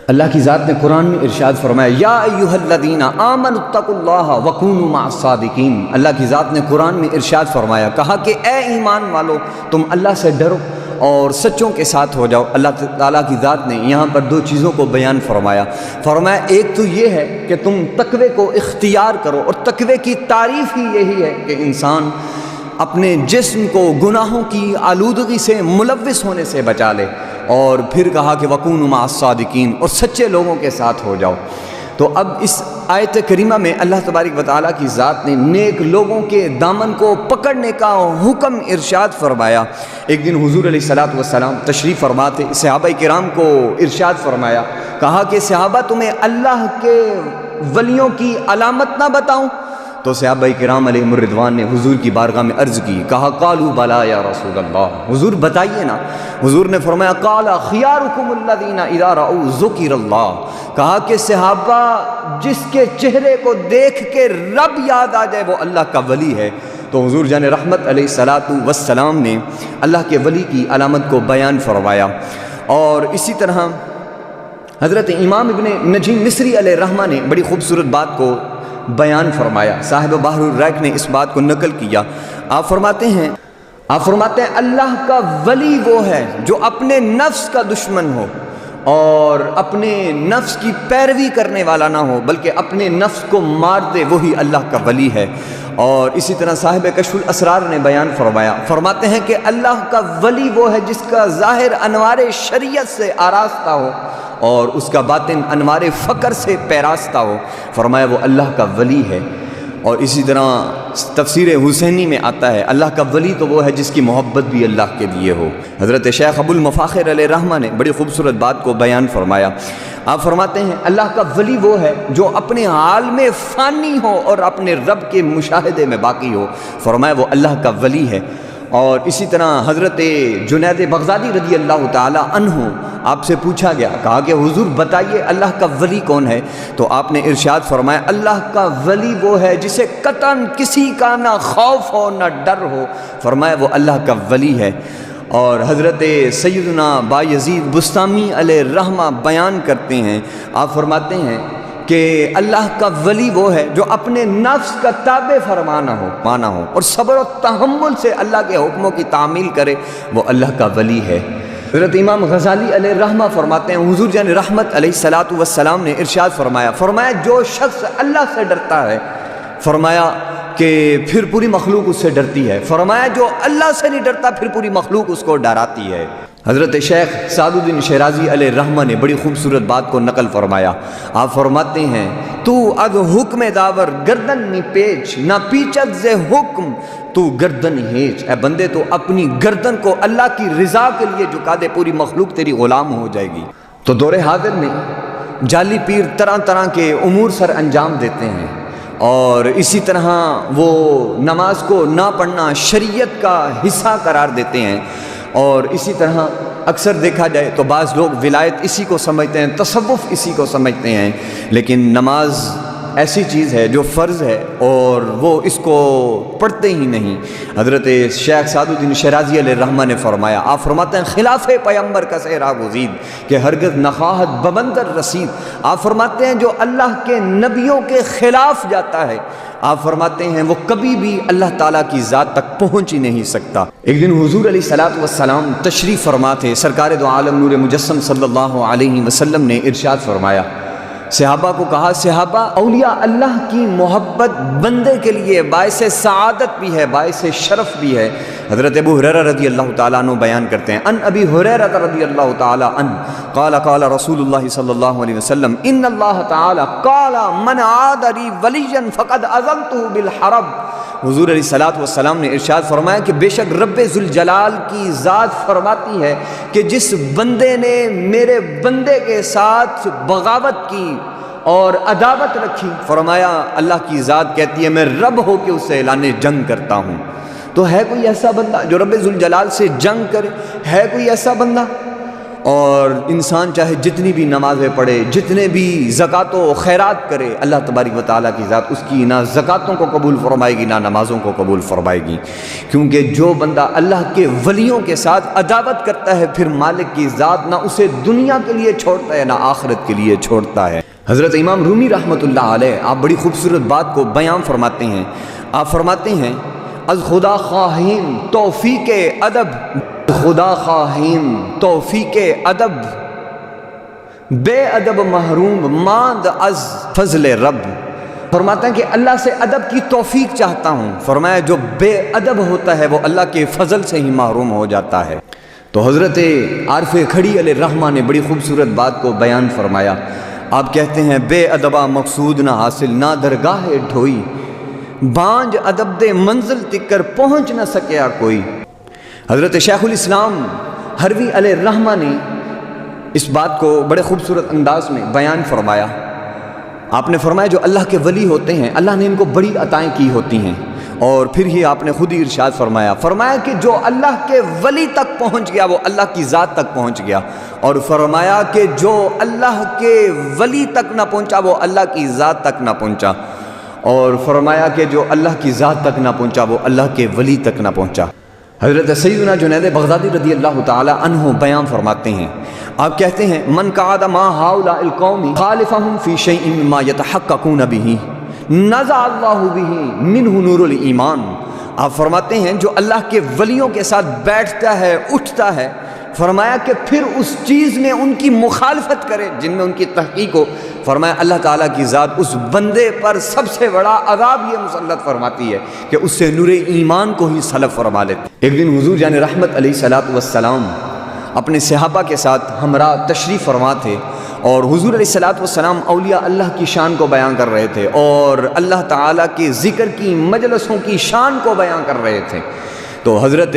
اللہ کی ذات نے قرآن میں ارشاد فرمایا یا ایھا الذین آمنوا اتقوا اللہ وکونوا مع الصادقین۔ اللہ کی ذات نے قرآن میں ارشاد فرمایا، کہا کہ اے ایمان والو تم اللہ سے ڈرو اور سچوں کے ساتھ ہو جاؤ۔ اللہ تعالیٰ کی ذات نے یہاں پر دو چیزوں کو بیان فرمایا۔ ایک تو یہ ہے کہ تم تقوی کو اختیار کرو، اور تقوی کی تعریف ہی یہی ہے کہ انسان اپنے جسم کو گناہوں کی آلودگی سے ملوث ہونے سے بچا لے، اور پھر کہا کہ وَكُونُوا مَعَ الصَّادِقِينَ، اور سچے لوگوں کے ساتھ ہو جاؤ۔ تو اب اس آیت کریمہ میں اللہ تبارک و تعالیٰ کی ذات نے نیک لوگوں کے دامن کو پکڑنے کا حکم ارشاد فرمایا۔ ایک دن حضور علیہ الصلوۃ والسلام تشریف فرما تھے، صحابہ کرام کو ارشاد فرمایا، کہا کہ صحابہ تمہیں اللہ کے ولیوں کی علامت نہ بتاؤں؟ تو صحابہ کرام علیہم الرضوان نے حضور کی بارگاہ میں عرض کی، کہا قالوا بلا یا رسول اللہ، حضور بتائیے نا۔ حضور نے فرمایا قال خیارکم الذین اذا رأوا ذکر اللہ، کہا کہ صحابہ جس کے چہرے کو دیکھ کے رب یاد آ جائے وہ اللہ کا ولی ہے۔ تو حضور جان رحمت علیہ الصلوۃ والسلام نے اللہ کے ولی کی علامت کو بیان فرمایا۔ اور اسی طرح حضرت امام ابن نجیم مصری علیہ الرحمہ نے بڑی خوبصورت بات کو بیان فرمایا، صاحب بحر الرائق نے اس بات کو نقل کیا۔ آپ فرماتے ہیں اللہ کا ولی وہ ہے جو اپنے نفس کا دشمن ہو اور اپنے نفس کی پیروی کرنے والا نہ ہو، بلکہ اپنے نفس کو مار دے، وہی اللہ کا ولی ہے۔ اور اسی طرح صاحب کشف الاسرار نے بیان فرمایا، فرماتے ہیں کہ اللہ کا ولی وہ ہے جس کا ظاہر انوار شریعت سے آراستہ ہو اور اس کا باطن انوار فقر سے پیراستہ ہو، فرمایا وہ اللہ کا ولی ہے۔ اور اسی طرح تفسیر حسینی میں آتا ہے اللہ کا ولی تو وہ ہے جس کی محبت بھی اللہ کے لیے ہو۔ حضرت شیخ ابو المفاخر علیہ الرحمہ نے بڑی خوبصورت بات کو بیان فرمایا۔ آپ فرماتے ہیں اللہ کا ولی وہ ہے جو اپنے حال میں فانی ہو اور اپنے رب کے مشاہدے میں باقی ہو، فرمایا وہ اللہ کا ولی ہے۔ اور اسی طرح حضرت جنید بغدادی رضی اللہ تعالی عنہ آپ سے پوچھا گیا، کہا کہ حضور بتائیے اللہ کا ولی کون ہے؟ تو آپ نے ارشاد فرمایا اللہ کا ولی وہ ہے جسے قطعاً کسی کا نہ خوف ہو نہ ڈر ہو، فرمایا وہ اللہ کا ولی ہے۔ اور حضرت سیدنا بایزید بستامی علیہ الرحمہ بیان کرتے ہیں، آپ فرماتے ہیں کہ اللہ کا ولی وہ ہے جو اپنے نفس کا تابع فرمانا ہو اور صبر و تحمل سے اللہ کے حکموں کی تعمیل کرے، وہ اللہ کا ولی ہے۔ حضرت امام غزالی علیہ الرحمہ فرماتے ہیں حضور جان رحمت علیہ الصلوۃ والسلام نے ارشاد فرمایا جو شخص اللہ سے ڈرتا ہے، فرمایا کہ پھر پوری مخلوق اس سے ڈرتی ہے، فرمایا جو اللہ سے نہیں ڈرتا پھر پوری مخلوق اس کو ڈراتی ہے۔ حضرت شیخ سعد الدین شیرازی علیہ الرحمہ نے بڑی خوبصورت بات کو نقل فرمایا۔ آپ فرماتے ہیں تو از حکم داور گردن نی پیچ نہ پیچت سے حکم تو گردن ہیچ، اے بندے تو اپنی گردن کو اللہ کی رضا کے لیے جھکا دے، پوری مخلوق تیری غلام ہو جائے گی۔ تو دور حاضر میں جعلی پیر طرح طرح کے امور سر انجام دیتے ہیں، اور اسی طرح وہ نماز کو نہ پڑھنا شریعت کا حصہ قرار دیتے ہیں، اور اسی طرح اکثر دیکھا جائے تو بعض لوگ ولایت اسی کو سمجھتے ہیں، تصوف اسی کو سمجھتے ہیں، لیکن نماز ایسی چیز ہے جو فرض ہے اور وہ اس کو پڑھتے ہی نہیں۔ حضرت شیخ سعد الدین شیرازی علیہ الرحمہ نے فرمایا، آپ فرماتے ہیں خلاف پیغمبر کا صحرا گزید کہ ہرگز نخواہت ببندر رسید۔ آپ فرماتے ہیں جو اللہ کے نبیوں کے خلاف جاتا ہے، آپ فرماتے ہیں وہ کبھی بھی اللہ تعالیٰ کی ذات تک پہنچ ہی نہیں سکتا۔ ایک دن حضور علیہ الصلوۃ والسلام تشریف فرما تھے، سرکار دو عالم نور مجسم صلی اللہ علیہ وسلم نے ارشاد فرمایا، صحابہ کو کہا صحابہ اولیاء اللہ کی محبت بندے کے لیے باعث سعادت بھی ہے، باعث شرف بھی ہے۔ حضرت ابو ہریرہ رضی اللہ تعالیٰ عنہ بیان کرتے ہیں، ان ابی ہریرہ رضی اللہ تعالیٰ عنہ قال قال رسول اللہ صلی اللہ علیہ وسلم ان اللہ تعالیٰ قال من عاد لی ولیا فقد اذنتہ بالحرب۔ حضور علیہ الصلوۃ والسلام نے ارشاد فرمایا کہ بے شک رب ذوالجلال کی ذات فرماتی ہے کہ جس بندے نے میرے بندے کے ساتھ بغاوت کی اور عداوت رکھی، فرمایا اللہ کی ذات کہتی ہے میں رب ہو کے اس سے اعلان جنگ کرتا ہوں۔ تو ہے کوئی ایسا بندہ جو رب ذوالجلال سے جنگ کرے؟ ہے کوئی ایسا بندہ؟ اور انسان چاہے جتنی بھی نمازیں پڑھے، جتنے بھی زکوٰۃ و خیرات کرے، اللہ تبارک و تعالیٰ کی ذات اس کی نہ زکوٰتوں کو قبول فرمائے گی نہ نمازوں کو قبول فرمائے گی، کیونکہ جو بندہ اللہ کے ولیوں کے ساتھ عداوت کرتا ہے پھر مالک کی ذات نہ اسے دنیا کے لیے چھوڑتا ہے نہ آخرت کے لیے چھوڑتا ہے۔ حضرت امام رومی رحمۃ اللہ علیہ آپ بڑی خوبصورت بات کو بیان فرماتے ہیں۔ آپ فرماتے ہیں از خدا خواہیم توفیق ادب، خدا خواہیم توفیق ادب، بے ادب محروم ماند از فضل رب۔ فرماتا ہے کہ اللہ سے ادب کی توفیق چاہتا ہوں، فرمایا جو بے ادب ہوتا ہے وہ اللہ کے فضل سے ہی محروم ہو جاتا ہے۔ تو حضرت عارف کھڑی علیہ الرحمہ نے بڑی خوبصورت بات کو بیان فرمایا۔ آپ کہتے ہیں بے ادبا مقصود نہ حاصل نہ درگاہ ڈھوئی، بانج ادب دے منزل تکر پہنچ نہ سکیا کوئی۔ حضرت شیخ الاسلام ہروی علیہ الرحمہ نے اس بات کو بڑے خوبصورت انداز میں بیان فرمایا۔ آپ نے فرمایا جو اللہ کے ولی ہوتے ہیں اللہ نے ان کو بڑی عطائیں کی ہوتی ہیں، اور پھر ہی آپ نے خود ہی ارشاد فرمایا کہ جو اللہ کے ولی تک پہنچ گیا وہ اللہ کی ذات تک پہنچ گیا، اور فرمایا کہ جو اللہ کے ولی تک نہ پہنچا وہ اللہ کی ذات تک نہ پہنچا، اور فرمایا کہ جو اللہ کی ذات تک نہ پہنچا وہ اللہ کے ولی تک نہ پہنچا۔ حضرت سیدنا جنید بغدادی رضی اللہ تعالی عنہ بیان فرماتے ہیں، آپ کہتے ہیں من قعد ما هؤلاء القوم خالفهم في شيء مما يتحققون به نزع اللہ به منہ نور الایمان۔ آپ فرماتے ہیں جو اللہ کے ولیوں کے ساتھ بیٹھتا ہے اٹھتا ہے، فرمایا کہ پھر اس چیز میں ان کی مخالفت کرے جن میں ان کی تحقیق ہو، فرمایا اللہ تعالیٰ کی ذات اس بندے پر سب سے بڑا عذاب یہ مسلط فرماتی ہے کہ اس سے نور ایمان کو ہی سلب فرما لیتے۔ ایک دن حضور جان رحمت علیہ الصلوۃ والسلام اپنے صحابہ کے ساتھ ہمراہ تشریف فرما تھے، اور حضور علیہ الصلوۃ والسلام اولیاء اللہ کی شان کو بیان کر رہے تھے اور اللہ تعالیٰ کے ذکر کی مجلسوں کی شان کو بیان کر رہے تھے۔ تو حضرت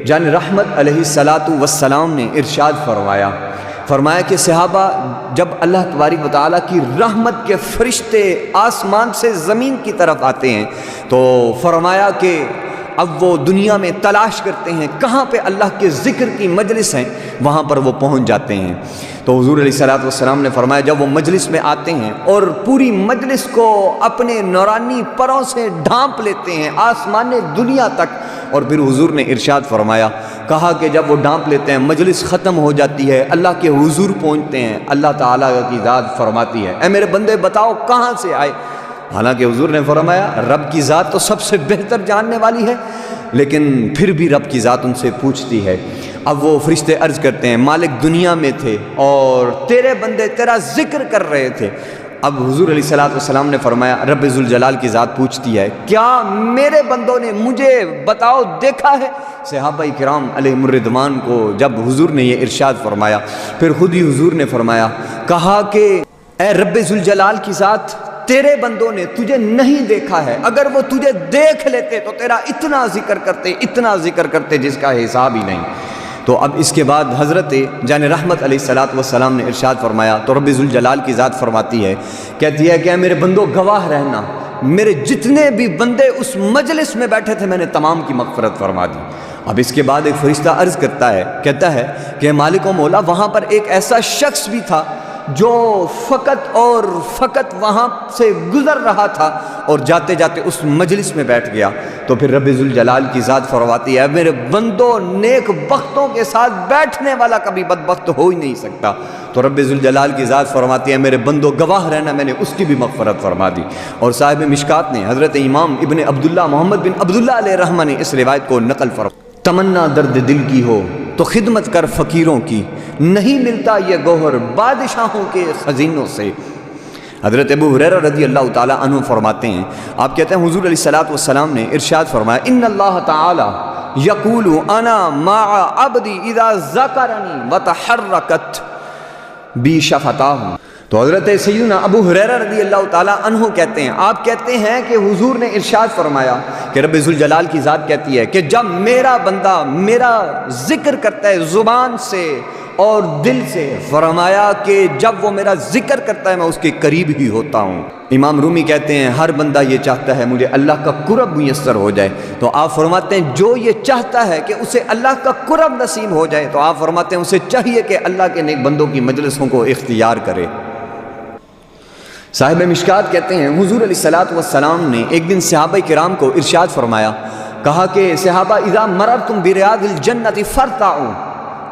جان رحمت علیہ الصلوۃ والسلام نے ارشاد فرمایا کہ صحابہ جب اللہ تبارک و تعالیٰ کی رحمت کے فرشتے آسمان سے زمین کی طرف آتے ہیں تو فرمایا کہ اب وہ دنیا میں تلاش کرتے ہیں کہاں پہ اللہ کے ذکر کی مجلس ہیں، وہاں پر وہ پہنچ جاتے ہیں۔ تو حضور علیہ الصلوۃ والسلام نے فرمایا جب وہ مجلس میں آتے ہیں اور پوری مجلس کو اپنے نورانی پروں سے ڈھانپ لیتے ہیں آسمان دنیا تک، اور پھر حضور نے ارشاد فرمایا کہا کہ جب وہ ڈھانپ لیتے ہیں مجلس ختم ہو جاتی ہے، اللہ کے حضور پہنچتے ہیں، اللہ تعالیٰ کی ذات فرماتی ہے اے میرے بندے بتاؤ کہاں سے آئے؟ حالانکہ حضور نے فرمایا رب کی ذات تو سب سے بہتر جاننے والی ہے، لیکن پھر بھی رب کی ذات ان سے پوچھتی ہے۔ اب وہ فرشتے عرض کرتے ہیں مالک دنیا میں تھے اور تیرے بندے تیرا ذکر کر رہے تھے۔ اب حضور علیہ الصلوۃ والسلام نے فرمایا رب ذوالجلال کی ذات پوچھتی ہے کیا میرے بندوں نے مجھے بتاؤ دیکھا ہے؟ صحابہ کرام علیہم الرضوان کو جب حضور نے یہ ارشاد فرمایا پھر خود ہی حضور نے فرمایا کہا کہ اے رب ذوالجلال کی ذات تیرے بندوں نے تجھے نہیں دیکھا ہے، اگر وہ تجھے دیکھ لیتے تو تیرا اتنا ذکر کرتے جس کا حساب ہی نہیں۔ تو اب اس کے بعد حضرت جان رحمت علیہ الصلوۃ والسلام نے ارشاد فرمایا تو رب ذوالجلال کی ذات فرماتی ہے کہتی ہے کہ اے میرے بندوں گواہ رہنا، میرے جتنے بھی بندے اس مجلس میں بیٹھے تھے میں نے تمام کی مغفرت فرما دی۔ اب اس کے بعد ایک فرشتہ عرض کہتا ہے کہ مالک و مولا وہاں پر ایک ایسا شخص بھی تھا جو فقط وہاں سے گزر رہا تھا اور جاتے جاتے اس مجلس میں بیٹھ گیا۔ تو پھر رب ذوالجلال کی ذات فرماتی ہے میرے بندوں نیک بختوں کے ساتھ بیٹھنے والا کبھی بدبخت ہو ہی نہیں سکتا۔ تو رب ذوالجلال کی ذات فرماتی ہے میرے بندوں گواہ رہنا میں نے اس کی بھی مغفرت فرما دی۔ اور صاحب مشکات نے حضرت امام ابن عبداللہ محمد بن عبداللہ علیہ الرحمہ نے اس روایت کو نقل فرمایا تمنا درد دل کی ہو تو خدمت کر فقیروں کی، نہیں ملتا یہ گوہر بادشاہوں کے خزینوں سے۔ حضرت ابو ہریرہ رضی اللہ تعالی عنہ فرماتے ہیں آپ کہتے ہیں حضور علیہ الصلوۃ والسلام نے ارشاد فرمایا ان اللہ تعالی یقول انا مع عبدی اذا ذکرنی وتحرکت بی شفتاہ۔ تو حضرت سیدنا ابو ہریرہ رضی اللہ تعالیٰ عنہ کہتے ہیں آپ کہتے ہیں کہ حضور نے ارشاد فرمایا کہ رب ذوالجلال کی ذات کہتی ہے کہ جب میرا بندہ میرا ذکر کرتا ہے زبان سے اور دل سے. فرمایا کہ جب وہ میرا ذکر کرتا ہے میں اس کے قریب ہی ہوتا ہوں. امام رومی کہتے ہیں ہر بندہ یہ چاہتا ہے مجھے اللہ کا قرب میسر ہو جائے. تو آپ فرماتے ہیں جو یہ چاہتا ہے کہ اسے اللہ کا قرب نصیب ہو جائے تو آپ فرماتے ہیں اسے چاہیے کہ اللہ کے نیک بندوں کی مجلسوں کو اختیار کرے. صاحب مشکات کہتے ہیں حضور علیہ الصلوۃ والسلام نے ایک دن صحابہ کرام کو ارشاد فرمایا, کہا کہ صحابہ اذا مررتم بریاض الجنۃ فارتعوا.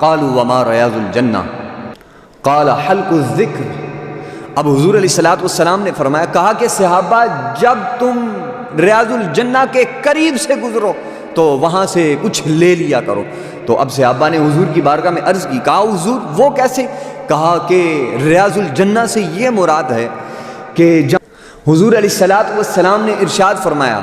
قالوا وما ریاض الجنہ قال حلق الذکر. اب حضور علیہ الصلوۃ والسلام نے فرمایا, کہا کہ صحابہ جب تم ریاض الجنہ کے قریب سے گزرو تو وہاں سے کچھ لے لیا کرو. تو اب صحابہ نے حضور کی بارگاہ میں عرض کی, کہا حضور وہ کیسے؟ کہا کہ ریاض الجنہ سے یہ مراد ہے کہ جب حضور علیہ الصلوۃ والسلام نے ارشاد فرمایا,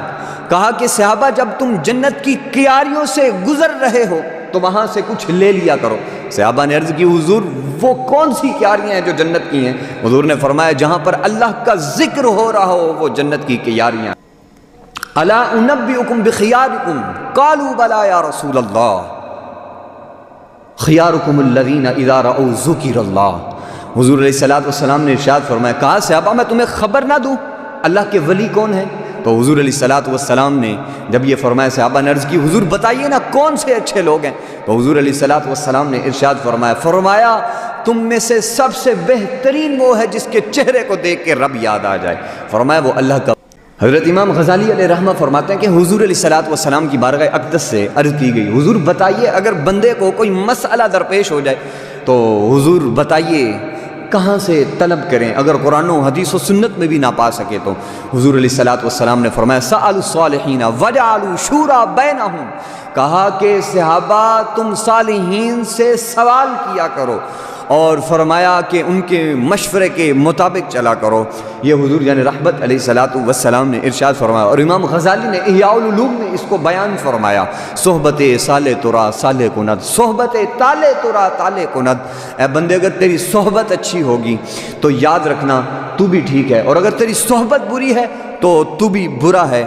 کہا کہ صحابہ جب تم جنت کی کیاریوں سے گزر رہے ہو تو وہاں سے کچھ لے لیا کرو. صحابہ نے عرض کی حضور وہ کون سی کیاریاں ہیں جو جنت کی ہیں؟ حضور نے فرمایا جہاں پر اللہ کا ذکر ہو رہا ہو وہ جنت کی کیاریاں. الا انبئکم بخیارکم قالوا بلا یا رسول اللہ خیارکم الذین اذا رأوا ذکر اللہ. حضور علیہ الصلوۃ والسلام نے ارشاد فرمایا, کہا صحابہ میں تمہیں خبر نہ دوں اللہ کے ولی کون ہیں؟ تو حضور علیہ الصلوۃ والسلام نے جب یہ فرمایا صحابہ نے عرض کی حضور بتائیے نا کون سے اچھے لوگ ہیں؟ تو حضور علیہ الصلوۃ والسلام نے ارشاد فرمایا تم میں سے سب سے بہترین وہ ہے جس کے چہرے کو دیکھ کے رب یاد آ جائے. فرمایا وہ اللہ کا. حضرت امام غزالی علیہ رحمہ فرماتے ہیں کہ حضور علیہ الصلوۃ والسلام کی بارگاہ اقدس سے عرض کی گئی, حضور بتائیے اگر بندے کو کوئی مسئلہ درپیش ہو جائے تو حضور بتائیے کہاں سے طلب کریں, اگر قرآن و حدیث و سنت میں بھی نہ پا سکے تو. حضور علیہ الصلوۃ والسلام نے فرمایا سألوا الصالحین وجعلوا شورا بینہم, کہا کہ صحابہ تم صالحین سے سوال کیا کرو اور فرمایا کہ ان کے مشورے کے مطابق چلا کرو. یہ حضور یعنی رحمت علیہ الصلوۃ والسلام نے ارشاد فرمایا. اور امام غزالی نے احیاء العلوم میں اس کو بیان فرمایا, صحبت صالح ترا صالح کند صحبت طالع ترا طالع کند. اے بندے اگر تیری صحبت اچھی ہوگی تو یاد رکھنا تو بھی ٹھیک ہے, اور اگر تیری صحبت بری ہے تو تو بھی برا ہے.